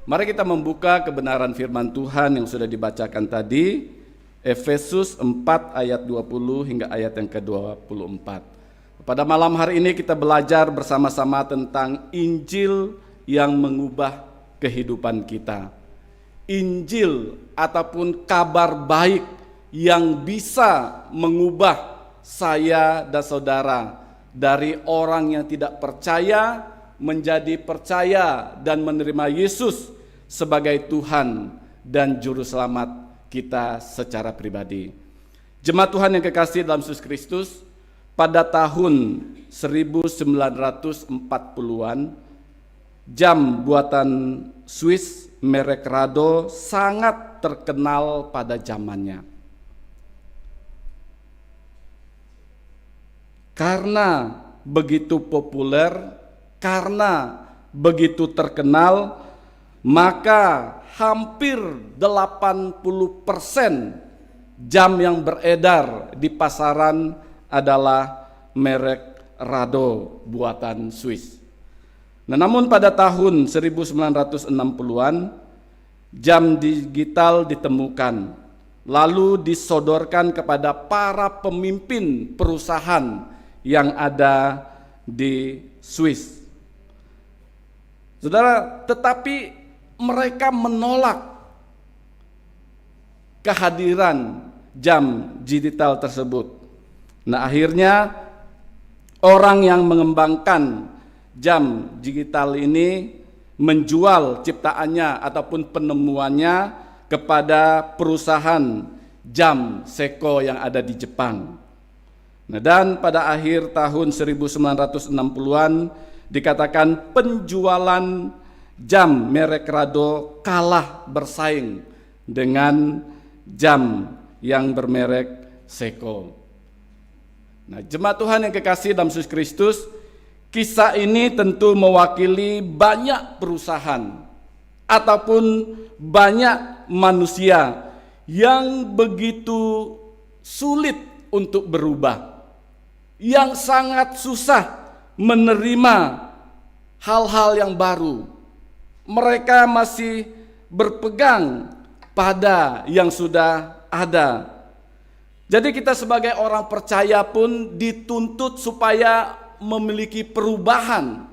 Mari kita membuka kebenaran firman Tuhan yang sudah dibacakan tadi, Efesus 4 ayat 20 hingga ayat yang ke-24. Pada malam hari ini kita belajar bersama-sama tentang Injil yang mengubah kehidupan kita. Injil ataupun kabar baik yang bisa mengubah saya dan saudara dari orang yang tidak percaya menjadi percaya dan menerima Yesus sebagai Tuhan dan Juru Selamat kita secara pribadi. Jemaat Tuhan yang kekasih dalam Yesus Kristus, pada tahun 1940-an, jam buatan Swiss merek Rado sangat terkenal pada zamannya. Karena begitu populer, karena begitu terkenal, maka hampir 80% jam yang beredar di pasaran adalah merek Rado buatan Swiss. Nah, namun pada tahun 1960-an, jam digital ditemukan, lalu disodorkan kepada para pemimpin perusahaan yang ada di Swiss. Saudara, tetapi mereka menolak kehadiran jam digital tersebut. Nah, akhirnya orang yang mengembangkan jam digital ini menjual ciptaannya ataupun penemuannya kepada perusahaan jam Seiko yang ada di Jepang. Nah, dan pada akhir tahun 1960-an dikatakan penjualan jam merek Rado kalah bersaing dengan jam yang bermerek Seiko. Nah, jemaat Tuhan yang kekasih dalam Yesus Kristus, kisah ini tentu mewakili banyak perusahaan ataupun banyak manusia yang begitu sulit untuk berubah, yang sangat susah menerima hal-hal yang baru. Mereka masih berpegang pada yang sudah ada. Jadi kita sebagai orang percaya pun dituntut supaya memiliki perubahan.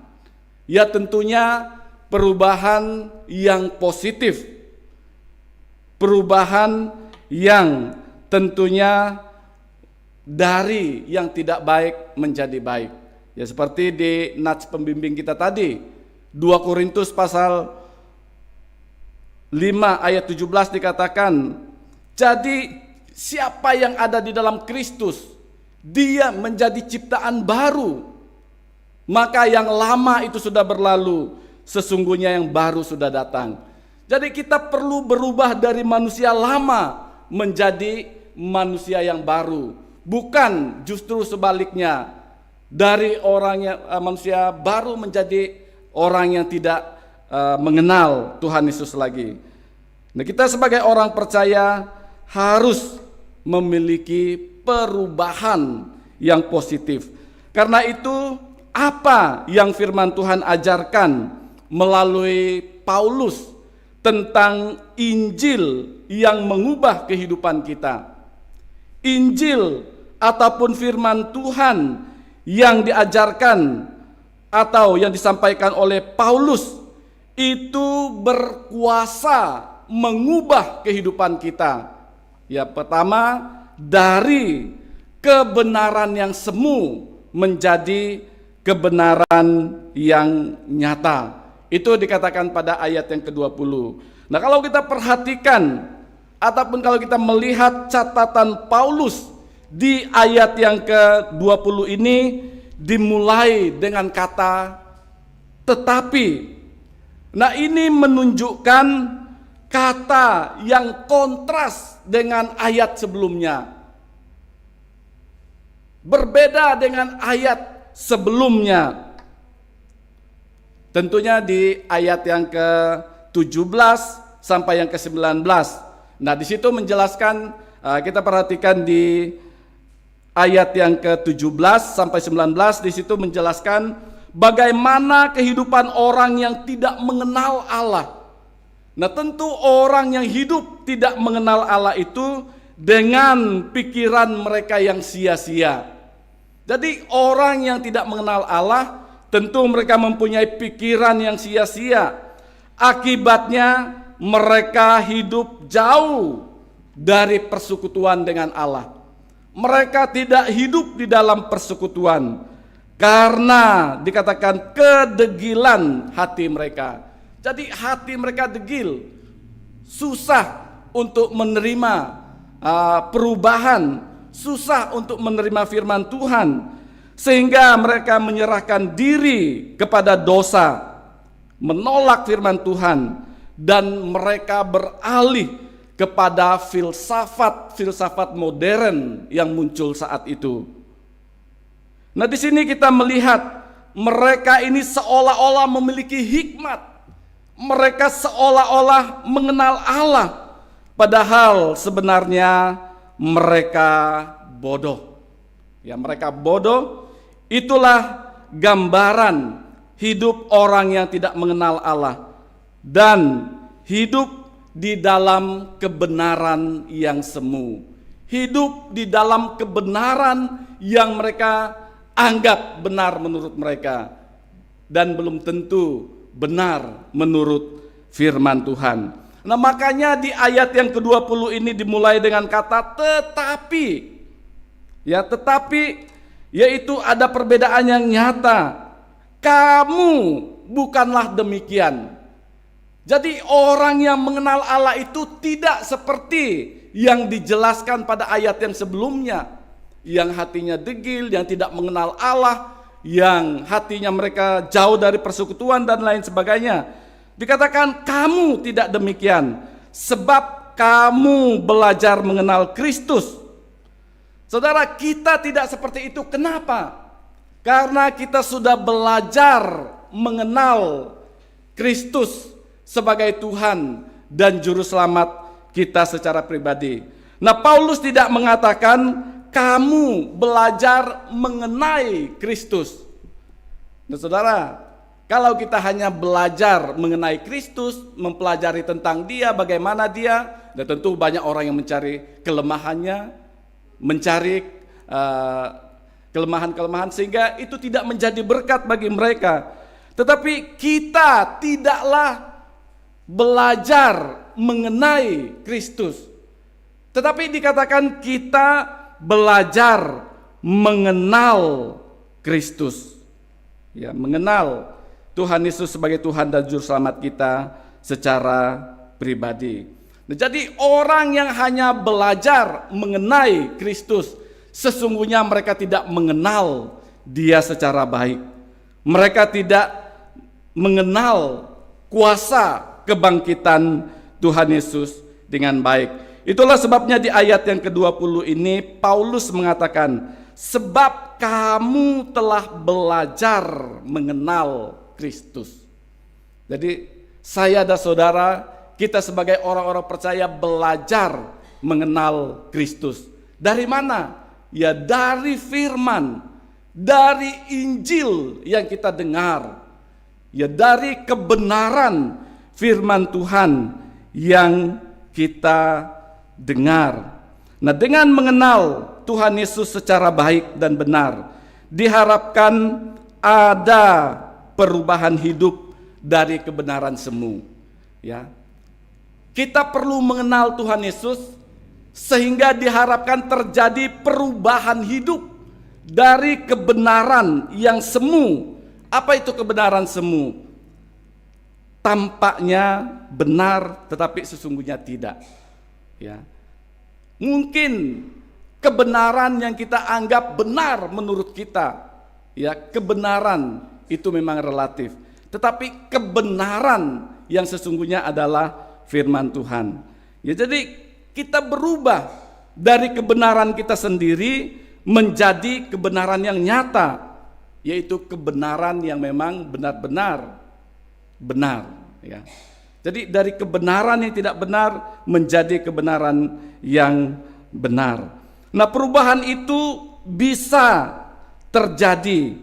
Ya, tentunya perubahan yang positif. Perubahan yang tentunya dari yang tidak baik menjadi baik. Ya, seperti di nats pembimbing kita tadi, 2 Korintus pasal 5 ayat 17 dikatakan, jadi siapa yang ada di dalam Kristus, dia menjadi ciptaan baru. Maka yang lama itu sudah berlalu, sesungguhnya yang baru sudah datang. Jadi kita perlu berubah dari manusia lama menjadi manusia yang baru. Bukan justru sebaliknya, dari orang yang manusia baru menjadi orang yang tidak mengenal Tuhan Yesus lagi. Nah, kita sebagai orang percaya harus memiliki perubahan yang positif. Karena itu, apa yang firman Tuhan ajarkan melalui Paulus tentang Injil yang mengubah kehidupan kita? Injil ataupun firman Tuhan yang diajarkan atau yang disampaikan oleh Paulus itu berkuasa mengubah kehidupan kita. Ya, pertama, dari kebenaran yang semu menjadi kebenaran yang nyata. Itu dikatakan pada ayat yang ke-20. Nah, kalau kita perhatikan ataupun kalau kita melihat catatan Paulus di ayat yang ke-20 ini dimulai dengan kata tetapi. Nah, ini menunjukkan kata yang kontras dengan ayat sebelumnya. Berbeda dengan ayat sebelumnya. Tentunya di ayat yang ke-17 sampai yang ke-19. Nah, di situ menjelaskan, kita perhatikan di ayat yang ke-17 sampai 19, di situ menjelaskan bagaimana kehidupan orang yang tidak mengenal Allah. Nah, tentu orang yang hidup tidak mengenal Allah itu dengan pikiran mereka yang sia-sia. Jadi orang yang tidak mengenal Allah, tentu mereka mempunyai pikiran yang sia-sia. Akibatnya mereka hidup jauh dari persekutuan dengan Allah. Mereka tidak hidup di dalam persekutuan karena dikatakan kedegilan hati mereka. Jadi hati mereka degil, susah untuk menerima perubahan, susah untuk menerima firman Tuhan, sehingga mereka menyerahkan diri kepada dosa, menolak firman Tuhan, dan mereka beralih kepada filsafat modern yang muncul saat itu. Nah, di sini kita melihat mereka ini seolah-olah memiliki hikmat. Mereka seolah-olah mengenal Allah, padahal sebenarnya mereka bodoh. Ya, mereka bodoh. Itulah gambaran hidup orang yang tidak mengenal Allah dan hidup di dalam kebenaran yang semu. Hidup di dalam kebenaran yang mereka anggap benar menurut mereka dan belum tentu benar menurut firman Tuhan. Nah, makanya di ayat yang ke-20 ini dimulai dengan kata tetapi. Ya, tetapi yaitu ada perbedaan yang nyata. Kamu bukanlah demikian. Jadi orang yang mengenal Allah itu tidak seperti yang dijelaskan pada ayat yang sebelumnya, yang hatinya degil, yang tidak mengenal Allah, yang hatinya mereka jauh dari persekutuan dan lain sebagainya. Dikatakan kamu tidak demikian, sebab kamu belajar mengenal Kristus. Saudara, kita tidak seperti itu. Kenapa? Karena kita sudah belajar mengenal Kristus sebagai Tuhan dan Juru Selamat kita secara pribadi. Nah, Paulus tidak mengatakan kamu belajar mengenai Kristus. Nah, saudara, kalau kita hanya belajar mengenai Kristus, mempelajari tentang Dia, bagaimana Dia, dan tentu banyak orang yang mencari kelemahannya, mencari kelemahan-kelemahan sehingga itu tidak menjadi berkat bagi mereka. Tetapi kita tidaklah belajar mengenai Kristus, tetapi dikatakan kita belajar mengenal Kristus. Ya, mengenal Tuhan Yesus sebagai Tuhan dan Juru Selamat kita secara pribadi. Nah, jadi orang yang hanya belajar mengenai Kristus, sesungguhnya mereka tidak mengenal Dia secara baik. Mereka tidak mengenal kuasa kebangkitan Tuhan Yesus dengan baik. Itulah sebabnya di ayat yang ke-20 ini Paulus mengatakan, sebab kamu telah belajar mengenal Kristus. Jadi saya dan saudara, kita sebagai orang-orang percaya belajar mengenal Kristus. Dari mana? Ya dari firman, dari Injil yang kita dengar. Ya dari kebenaran firman Tuhan yang kita dengar. Nah, dengan mengenal Tuhan Yesus secara baik dan benar, diharapkan ada perubahan hidup dari kebenaran semu. Ya, kita perlu mengenal Tuhan Yesus sehingga diharapkan terjadi perubahan hidup dari kebenaran yang semu. Apa itu kebenaran semu? Tampaknya benar, tetapi sesungguhnya tidak. Ya, mungkin kebenaran yang kita anggap benar menurut kita, ya kebenaran itu memang relatif, tetapi kebenaran yang sesungguhnya adalah firman Tuhan. Ya, jadi kita berubah dari kebenaran kita sendiri menjadi kebenaran yang nyata, yaitu kebenaran yang memang benar-benar benar. Ya. Jadi dari kebenaran yang tidak benar menjadi kebenaran yang benar. Nah, perubahan itu bisa terjadi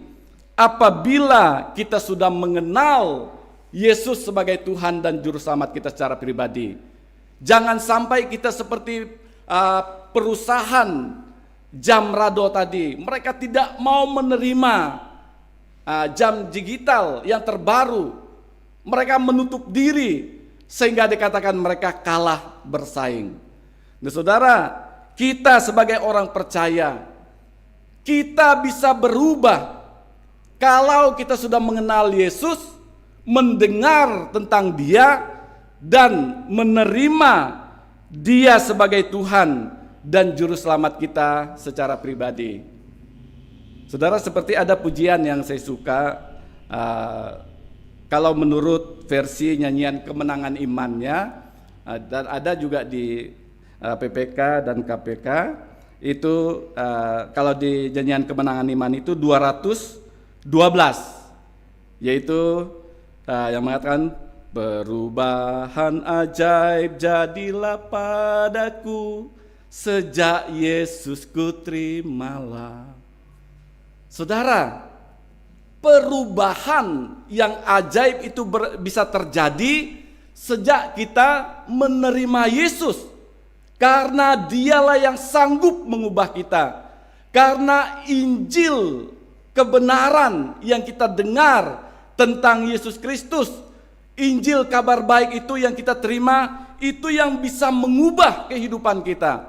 apabila kita sudah mengenal Yesus sebagai Tuhan dan Juru Selamat kita secara pribadi. Jangan sampai kita seperti perusahaan Jamrado tadi. Mereka tidak mau menerima jam digital yang terbaru. Mereka menutup diri sehingga dikatakan mereka kalah bersaing. Nah, saudara, kita sebagai orang percaya, kita bisa berubah kalau kita sudah mengenal Yesus, mendengar tentang Dia, dan menerima Dia sebagai Tuhan dan Juru Selamat kita secara pribadi. Saudara, seperti ada pujian yang saya suka, kalau menurut versi nyanyian kemenangan imannya, dan ada juga di PPK dan KPK, itu kalau di nyanyian kemenangan iman itu 212, yaitu yang mengatakan, perubahan ajaib jadilah padaku, sejak Yesus ku terimalah. Saudara, perubahan yang ajaib itu bisa terjadi sejak kita menerima Yesus. Karena Dialah yang sanggup mengubah kita. Karena Injil kebenaran yang kita dengar tentang Yesus Kristus, Injil kabar baik itu yang kita terima, itu yang bisa mengubah kehidupan kita.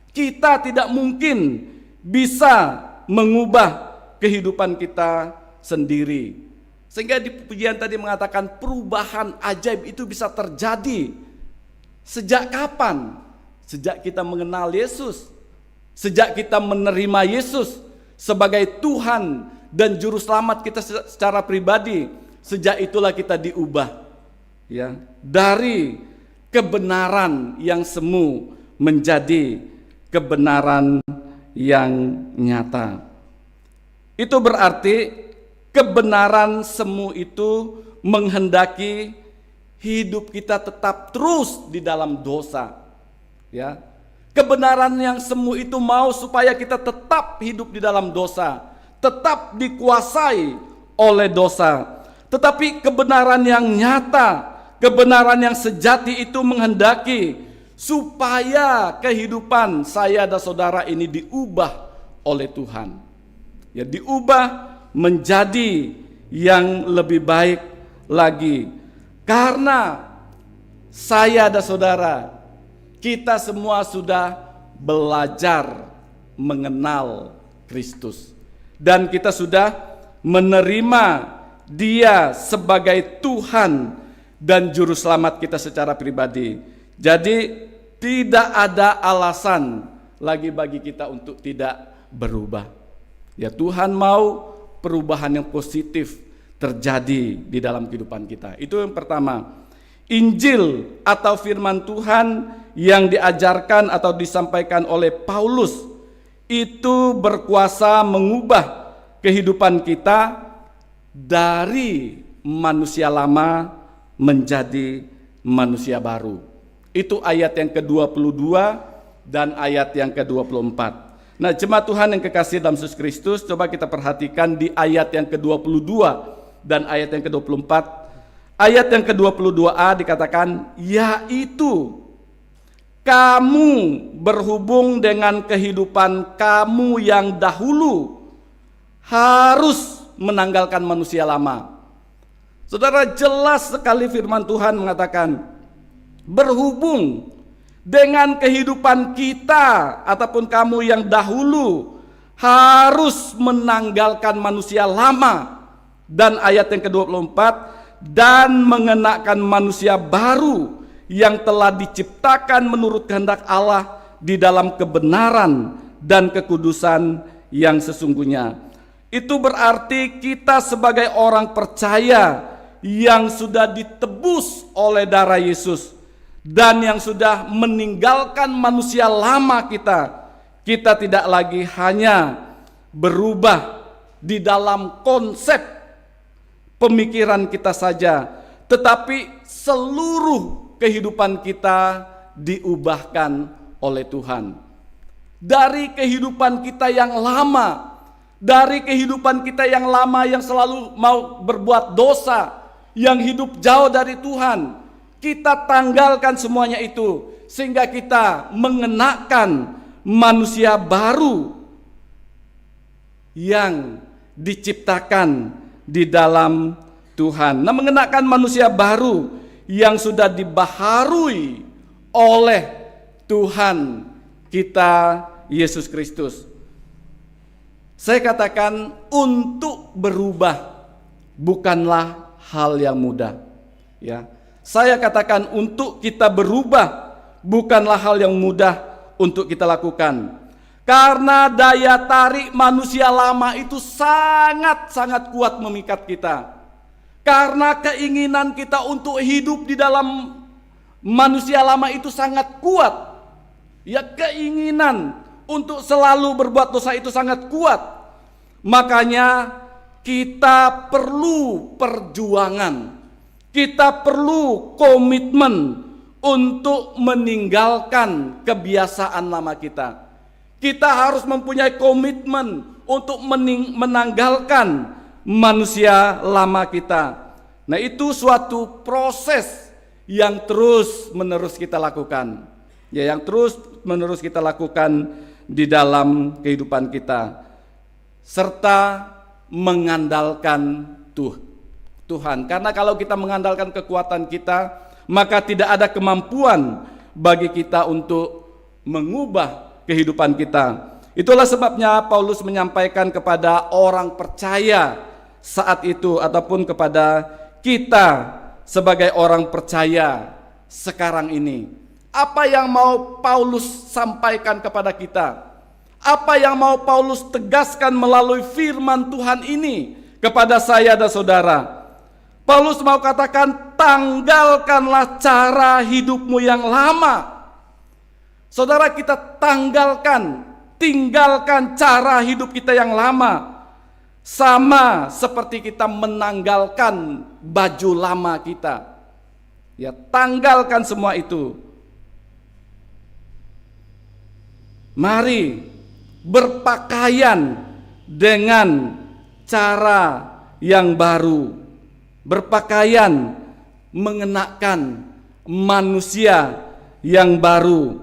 Kita tidak mungkin bisa mengubah kehidupan kita sendiri. Sehingga di pujian tadi mengatakan perubahan ajaib itu bisa terjadi. Sejak kapan? Sejak kita mengenal Yesus. Sejak kita menerima Yesus sebagai Tuhan dan Juru Selamat kita secara pribadi. Sejak itulah kita diubah, ya, dari kebenaran yang semu menjadi kebenaran yang nyata. Itu berarti kebenaran semu itu menghendaki hidup kita tetap terus di dalam dosa. Ya, kebenaran yang semu itu mau supaya kita tetap hidup di dalam dosa, tetap dikuasai oleh dosa. Tetapi kebenaran yang nyata, kebenaran yang sejati itu menghendaki supaya kehidupan saya dan saudara ini diubah oleh Tuhan. Ya, diubah menjadi yang lebih baik lagi. Karena saya dan saudara, kita semua sudah belajar mengenal Kristus. Dan kita sudah menerima Dia sebagai Tuhan dan Juru Selamat kita secara pribadi. Jadi tidak ada alasan lagi bagi kita untuk tidak berubah. Ya, Tuhan mau perubahan yang positif terjadi di dalam kehidupan kita. Itu yang pertama. Injil atau firman Tuhan yang diajarkan atau disampaikan oleh Paulus itu berkuasa mengubah kehidupan kita dari manusia lama menjadi manusia baru. Itu ayat yang ke-22 dan ayat yang ke-24. Nah, jemaat Tuhan yang kekasih dalam Yesus Kristus, coba kita perhatikan di ayat yang ke-22 dan ayat yang ke-24. Ayat yang ke-22a dikatakan, yaitu kamu berhubung dengan kehidupan kamu yang dahulu harus menanggalkan manusia lama. Saudara, jelas sekali firman Tuhan mengatakan, berhubung dengan kehidupan kita ataupun kamu yang dahulu harus menanggalkan manusia lama. Dan ayat yang ke-24, dan mengenakan manusia baru yang telah diciptakan menurut kehendak Allah di dalam kebenaran dan kekudusan yang sesungguhnya. Itu berarti kita sebagai orang percaya yang sudah ditebus oleh darah Yesus dan yang sudah meninggalkan manusia lama kita tidak lagi hanya berubah di dalam konsep pemikiran kita saja, tetapi seluruh kehidupan kita diubahkan oleh Tuhan. Dari kehidupan kita yang lama, dari kehidupan kita yang lama yang selalu mau berbuat dosa, yang hidup jauh dari Tuhan. Kita tanggalkan semuanya itu sehingga kita mengenakan manusia baru yang diciptakan di dalam Tuhan. Nah, mengenakan manusia baru yang sudah dibaharui oleh Tuhan kita Yesus Kristus. Saya katakan untuk berubah bukanlah hal yang mudah, ya. Saya katakan untuk kita berubah bukanlah hal yang mudah untuk kita lakukan. Karena daya tarik manusia lama itu sangat-sangat kuat memikat kita. Karena keinginan kita untuk hidup di dalam manusia lama itu sangat kuat. Ya, keinginan untuk selalu berbuat dosa itu sangat kuat. Makanya kita perlu perjuangan. Kita perlu komitmen untuk meninggalkan kebiasaan lama kita. Kita harus mempunyai komitmen untuk menanggalkan manusia lama kita. Nah, itu suatu proses yang terus-menerus kita lakukan. Ya, yang terus-menerus kita lakukan di dalam kehidupan kita. Serta mengandalkan Tuhan. Karena kalau kita mengandalkan kekuatan kita, maka tidak ada kemampuan bagi kita untuk mengubah kehidupan kita. Itulah sebabnya Paulus menyampaikan kepada orang percaya saat itu, ataupun kepada kita sebagai orang percaya sekarang ini. Apa yang mau Paulus sampaikan kepada kita? Apa yang mau Paulus tegaskan melalui firman Tuhan ini kepada saya dan saudara? Paulus mau katakan, tanggalkanlah cara hidupmu yang lama. Saudara, kita tinggalkan cara hidup kita yang lama. Sama seperti kita menanggalkan baju lama kita. Ya, tanggalkan semua itu. Mari berpakaian dengan cara yang baru. Berpakaian mengenakan manusia yang baru.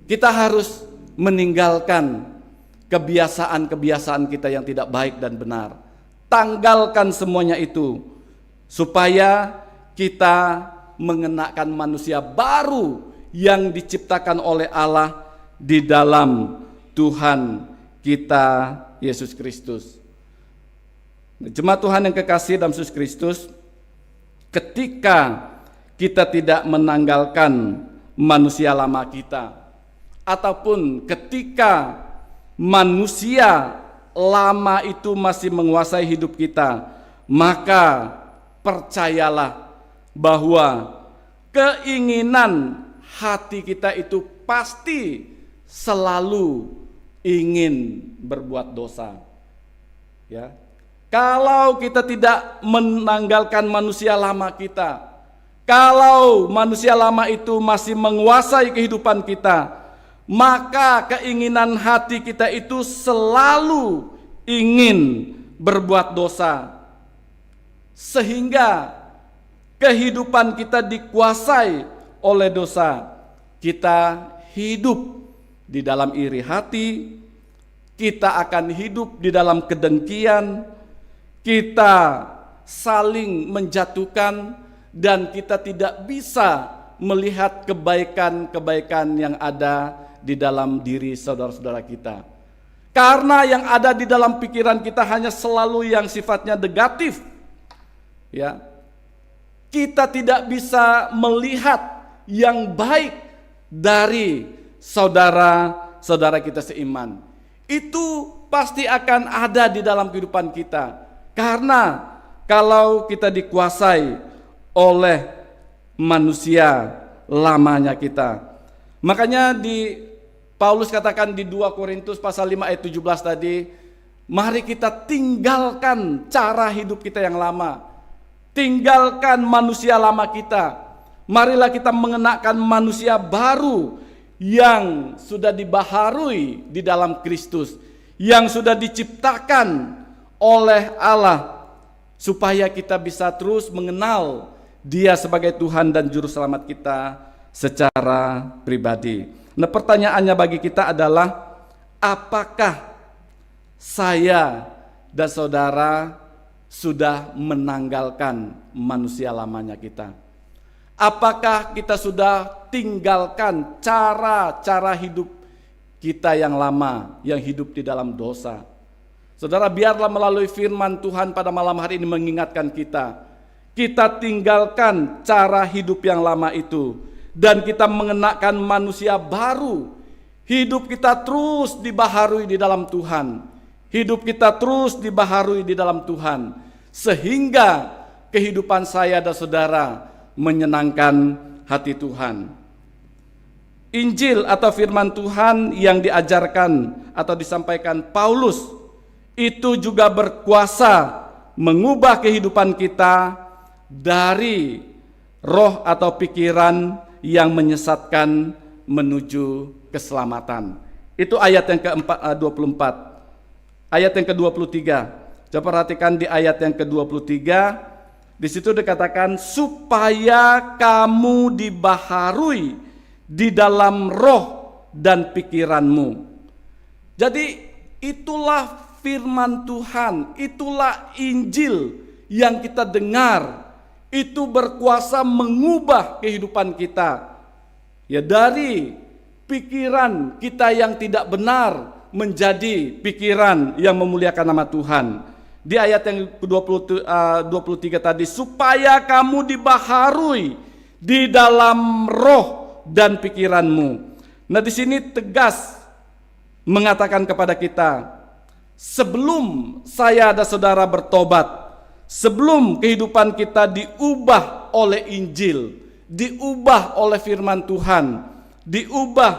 Kita harus meninggalkan kebiasaan-kebiasaan kita yang tidak baik dan benar. Tanggalkan semuanya itu supaya kita mengenakan manusia baru yang diciptakan oleh Allah di dalam Tuhan kita Yesus Kristus. Jemaat Tuhan yang kekasih dalam Yesus Kristus, ketika kita tidak menanggalkan manusia lama kita, ataupun ketika manusia lama itu masih menguasai hidup kita, maka percayalah bahwa keinginan hati kita itu pasti selalu ingin berbuat dosa. Ya. Kalau kita tidak menanggalkan manusia lama kita, kalau manusia lama itu masih menguasai kehidupan kita, maka keinginan hati kita itu selalu ingin berbuat dosa. Sehingga kehidupan kita dikuasai oleh dosa. Kita hidup di dalam iri hati, kita akan hidup di dalam kedengkian, kita saling menjatuhkan, dan kita tidak bisa melihat kebaikan-kebaikan yang ada di dalam diri saudara-saudara kita. Karena yang ada di dalam pikiran kita hanya selalu yang sifatnya negatif. Ya. Kita tidak bisa melihat yang baik dari saudara-saudara kita seiman. Itu pasti akan ada di dalam kehidupan kita. Karena kalau kita dikuasai oleh manusia lamanya kita. Makanya di Paulus katakan di 2 Korintus pasal 5 ayat 17 tadi, mari kita tinggalkan cara hidup kita yang lama. Tinggalkan manusia lama kita. Marilah kita mengenakan manusia baru yang sudah dibaharui di dalam Kristus, yang sudah diciptakan oleh Allah supaya kita bisa terus mengenal Dia sebagai Tuhan dan Juru Selamat kita secara pribadi. Nah, pertanyaannya bagi kita adalah, apakah saya dan saudara sudah menanggalkan manusia lamanya kita? Apakah kita sudah tinggalkan cara-cara hidup kita yang lama, yang hidup di dalam dosa? Saudara, biarlah melalui firman Tuhan pada malam hari ini mengingatkan kita tinggalkan cara hidup yang lama itu, dan kita mengenakan manusia baru. Hidup kita terus dibaharui di dalam Tuhan. Hidup kita terus dibaharui di dalam Tuhan, sehingga kehidupan saya dan saudara menyenangkan hati Tuhan. Injil atau firman Tuhan yang diajarkan atau disampaikan Paulus itu juga berkuasa mengubah kehidupan kita dari roh atau pikiran yang menyesatkan menuju keselamatan. Itu ayat yang ke-24. Ayat yang ke-23. Coba perhatikan di ayat yang ke-23. Di situ dikatakan, supaya kamu dibaharui di dalam roh dan pikiranmu. Jadi itulah firman Tuhan, itulah Injil yang kita dengar, itu berkuasa mengubah kehidupan kita. Ya, dari pikiran kita yang tidak benar menjadi pikiran yang memuliakan nama Tuhan. Di ayat yang ke-23 tadi, supaya kamu dibaharui di dalam roh dan pikiranmu. Nah, di sini tegas mengatakan kepada kita, sebelum saya dan saudara bertobat, sebelum kehidupan kita diubah oleh Injil, diubah oleh firman Tuhan, diubah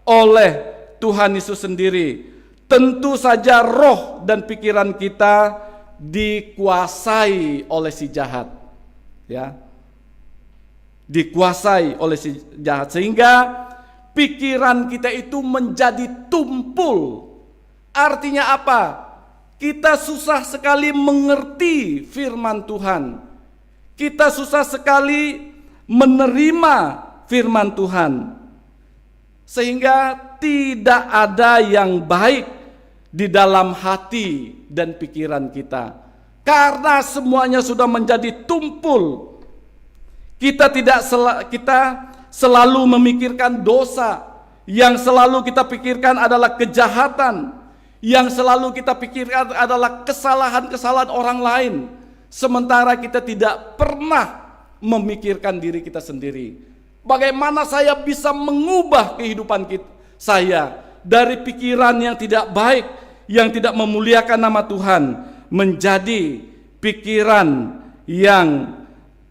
oleh Tuhan Yesus sendiri, tentu saja roh dan pikiran kita dikuasai oleh si jahat. Ya, dikuasai oleh si jahat, sehingga pikiran kita itu menjadi tumpul. Artinya apa? Kita susah sekali mengerti firman Tuhan. Kita susah sekali menerima firman Tuhan. Sehingga tidak ada yang baik di dalam hati dan pikiran kita. Karena semuanya sudah menjadi tumpul. Kita selalu memikirkan dosa. Yang selalu kita pikirkan adalah kejahatan. Yang selalu kita pikirkan adalah kesalahan-kesalahan orang lain. Sementara kita tidak pernah memikirkan diri kita sendiri. Bagaimana saya bisa mengubah kehidupan saya dari pikiran yang tidak baik, yang tidak memuliakan nama Tuhan, menjadi pikiran yang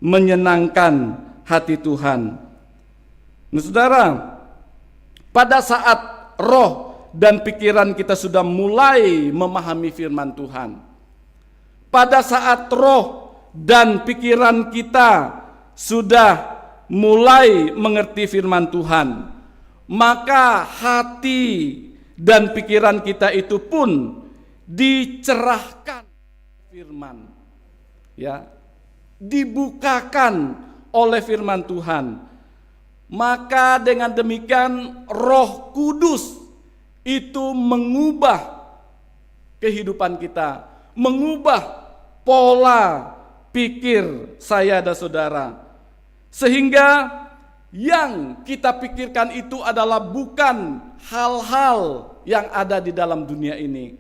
menyenangkan hati Tuhan. Nah, saudara, pada saat roh dan pikiran kita sudah mulai memahami firman Tuhan, pada saat roh dan pikiran kita sudah mulai mengerti firman Tuhan, maka hati dan pikiran kita itu pun dicerahkan firman, ya, dibukakan oleh firman Tuhan. Maka dengan demikian Roh Kudus itu mengubah kehidupan kita, mengubah pola pikir saya dan saudara, sehingga yang kita pikirkan itu adalah bukan hal-hal yang ada di dalam dunia ini.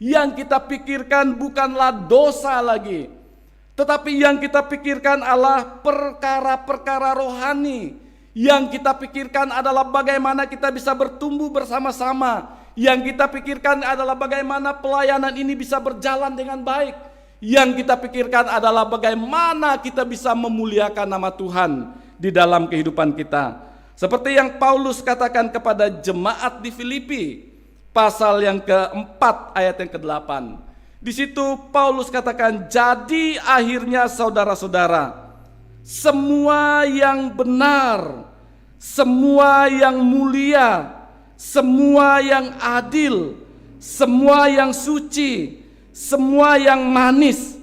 Yang kita pikirkan bukanlah dosa lagi, tetapi yang kita pikirkan adalah perkara-perkara rohani. Yang kita pikirkan adalah bagaimana kita bisa bertumbuh bersama-sama. Yang kita pikirkan adalah bagaimana pelayanan ini bisa berjalan dengan baik. Yang kita pikirkan adalah bagaimana kita bisa memuliakan nama Tuhan di dalam kehidupan kita. Seperti yang Paulus katakan kepada jemaat di Filipi, pasal yang ke-4 ayat yang ke-8. Di situ Paulus katakan, jadi akhirnya saudara-saudara, semua yang benar, semua yang mulia, semua yang adil, semua yang suci, semua yang manis,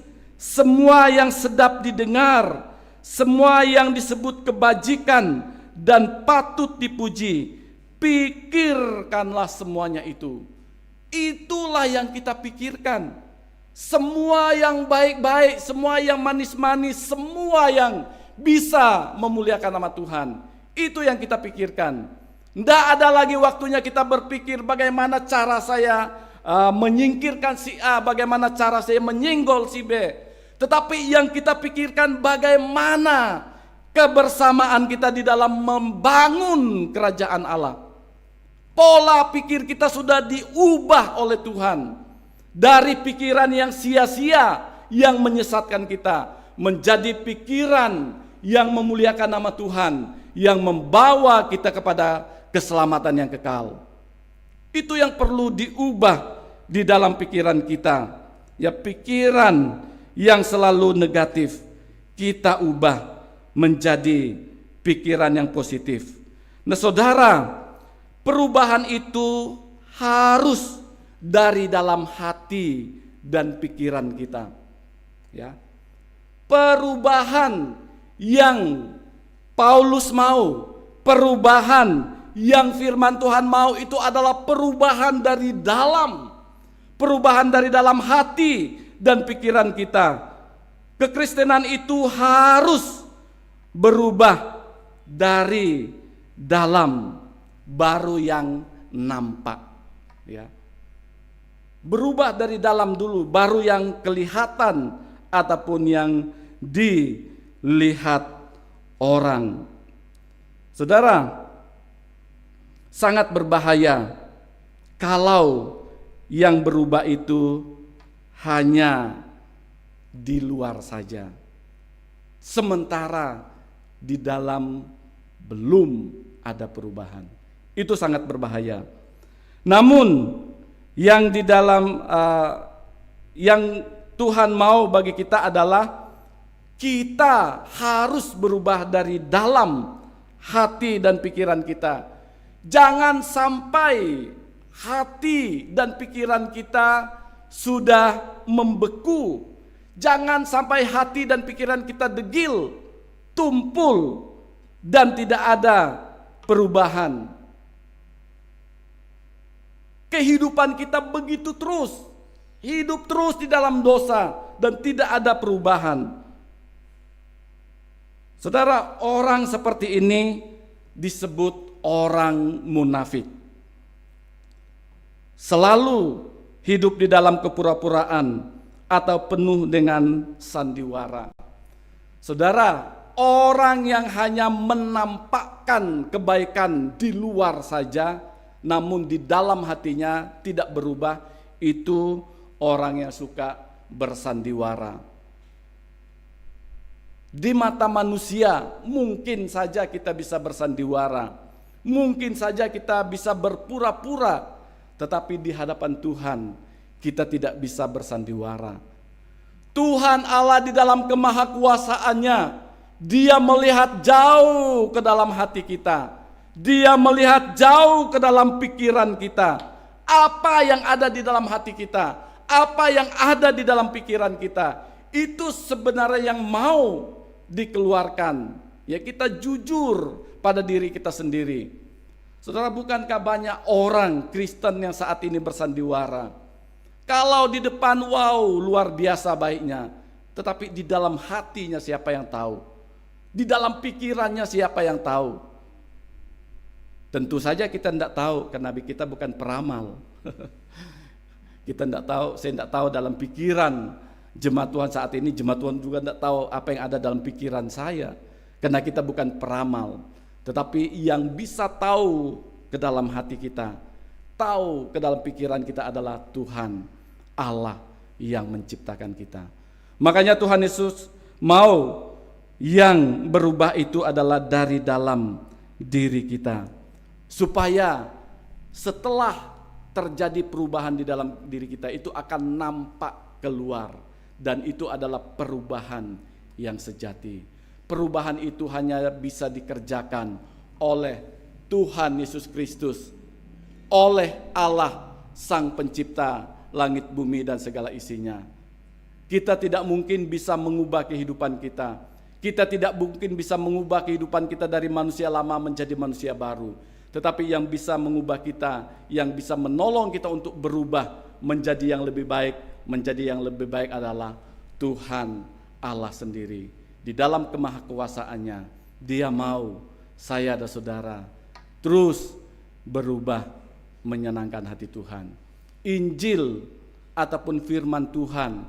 semua yang sedap didengar, semua yang disebut kebajikan dan patut dipuji, pikirkanlah semuanya itu. Itulah yang kita pikirkan. Semua yang baik-baik, semua yang manis-manis, semua yang bisa memuliakan nama Tuhan. Itu yang kita pikirkan. Tidak ada lagi waktunya kita berpikir bagaimana cara saya menyingkirkan si A, bagaimana cara saya menyenggol si B. Tetapi yang kita pikirkan bagaimana kebersamaan kita di dalam membangun kerajaan Allah. Pola pikir kita sudah diubah oleh Tuhan. Dari pikiran yang sia-sia yang menyesatkan kita, menjadi pikiran yang memuliakan nama Tuhan, yang membawa kita kepada keselamatan yang kekal. Itu yang perlu diubah di dalam pikiran kita. Ya, pikiran yang selalu negatif kita ubah menjadi pikiran yang positif. Nah, saudara, perubahan itu harus dari dalam hati dan pikiran kita. Ya. Perubahan yang Paulus mau, perubahan yang firman Tuhan mau itu adalah perubahan dari dalam. Perubahan dari dalam hati dan pikiran kita. Kekristenan itu harus berubah dari dalam baru yang nampak. Ya. Berubah dari dalam dulu, baru yang kelihatan ataupun yang dilihat orang. Saudara, sangat berbahaya kalau yang berubah itu hanya di luar saja, sementara di dalam belum ada perubahan. Itu sangat berbahaya. Namun yang di dalam yang Tuhan mau bagi kita adalah kita harus berubah dari dalam hati dan pikiran kita. Jangan sampai hati dan pikiran kita sudah membeku. Jangan sampai hati dan pikiran kita degil, tumpul, dan tidak ada perubahan. Kehidupan kita begitu terus, hidup terus di dalam dosa dan tidak ada perubahan. Saudara, orang seperti ini disebut orang munafik. Selalu hidup di dalam kepura-puraan atau penuh dengan sandiwara. Saudara, orang yang hanya menampakkan kebaikan di luar saja, namun di dalam hatinya tidak berubah, itu orang yang suka bersandiwara. Di mata manusia mungkin saja kita bisa bersandiwara, mungkin saja kita bisa berpura-pura, tetapi di hadapan Tuhan kita tidak bisa bersandiwara. Tuhan Allah di dalam kemahakuasaannya, Dia melihat jauh ke dalam hati kita. Dia melihat jauh ke dalam pikiran kita. Apa yang ada di dalam hati kita, apa yang ada di dalam pikiran kita, itu sebenarnya yang mau dikeluarkan. Ya, kita jujur pada diri kita sendiri. Saudara, bukankah banyak orang Kristen yang saat ini bersandiwara? Kalau di depan wow luar biasa baiknya, tetapi di dalam hatinya siapa yang tahu? Di dalam pikirannya siapa yang tahu? Tentu saja kita tidak tahu karena kita bukan peramal. Kita tidak tahu, saya tidak tahu dalam pikiran jemaat Tuhan saat ini, jemaat Tuhan juga tidak tahu apa yang ada dalam pikiran saya. Karena kita bukan peramal. Tetapi yang bisa tahu ke dalam hati kita, tahu ke dalam pikiran kita adalah Tuhan Allah yang menciptakan kita. Makanya Tuhan Yesus mau yang berubah itu adalah dari dalam diri kita. Supaya setelah terjadi perubahan di dalam diri kita itu akan nampak keluar. Dan itu adalah perubahan yang sejati. Perubahan itu hanya bisa dikerjakan oleh Tuhan Yesus Kristus, oleh Allah Sang Pencipta langit bumi dan segala isinya. Kita tidak mungkin bisa mengubah kehidupan kita. Kita tidak mungkin bisa mengubah kehidupan kita dari manusia lama menjadi manusia baru. Tetapi yang bisa mengubah kita, yang bisa menolong kita untuk berubah menjadi yang lebih baik, menjadi yang lebih baik adalah Tuhan Allah sendiri. Di dalam kemahakuasaannya, Dia mau saya dan saudara terus berubah menyenangkan hati Tuhan. Injil ataupun firman Tuhan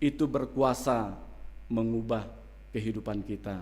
itu berkuasa mengubah kehidupan kita.